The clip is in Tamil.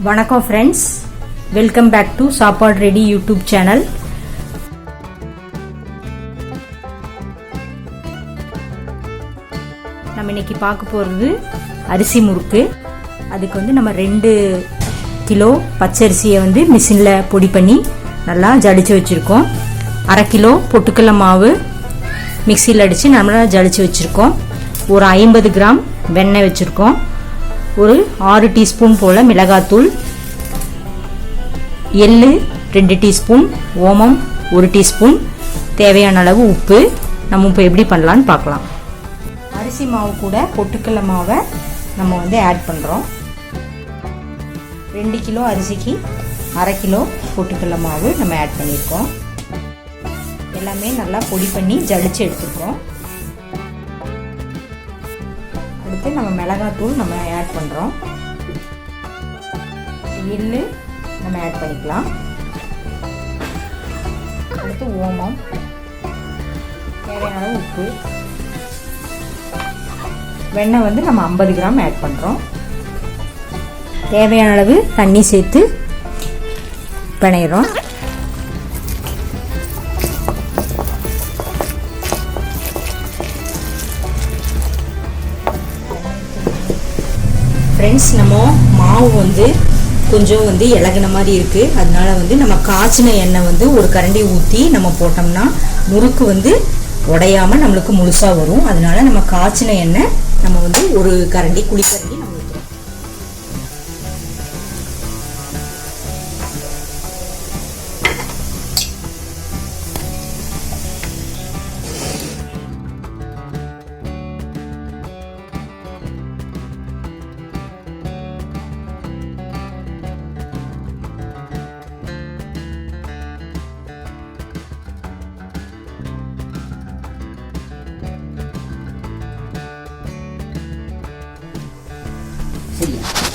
வணக்கம் ஃப்ரெண்ட்ஸ், வெல்கம் பேக் டு சாப்பாடு ரெடி யூடியூப் சேனல். நம்ம இன்னைக்கு பார்க்க போகிறது அரிசி முறுக்கு. அதுக்கு நம்ம 2 கிலோ பச்சரிசியை மிஷினில் பொடி பண்ணி நல்லா ஜலிச்சு வச்சுருக்கோம். 1/2 கிலோ பொட்டுக்கடலை மாவு மிக்சியில் அடித்து நல்லா ஜலிச்சு வச்சுருக்கோம். ஒரு 50 கிராம் வெண்ணெய் வச்சுருக்கோம். ஒரு 6 டீஸ்பூன் போல் மிளகாத்தூள், எள்ளு 2 டீஸ்பூன், ஓமம் 1 டீஸ்பூன், தேவையான அளவு உப்பு. நம்ம இப்போ எப்படி பண்ணலான்னு பார்க்கலாம். அரிசி மாவு கூட பொட்டுக்கடலை மாவை நம்ம ஆட் பண்ணுறோம். 2 கிலோ அரிசிக்கு 1/2 கிலோ பொட்டுக்கடலை மாவு நம்ம ஆட் பண்ணியிருக்கோம். எல்லாமே நல்லா பொடி பண்ணி ஜலிச்சு எடுத்துக்கிறோம். அடுத்து நம்ம மிளகாத்தூள் நம்ம ஆட் பண்ணுறோம். எள்ளு நம்ம ஆட் பண்ணிக்கலாம். அடுத்து ஓமம், தேவையான அளவு உப்பு, வெண்ணெய் நம்ம 50 கிராம் ஆட் பண்ணுறோம். தேவையான அளவு தண்ணி சேர்த்து பிணையிறோம். ஃப்ரெண்ட்ஸ், நம்ம மாவு கொஞ்சம் இலகுன மாதிரி இருக்குது. அதனால நம்ம காய்ச்சின எண்ணெய் ஒரு கரண்டி ஊற்றி நம்ம போட்டோம்னா முறுக்கு உடையாமல் நம்மளுக்கு முழுசாக வரும். அதனால நம்ம காய்ச்சின எண்ணெய் நம்ம ஒரு கரண்டி குழிக்கரண்டி நம்ம ஊற்றுறோம். சரியா?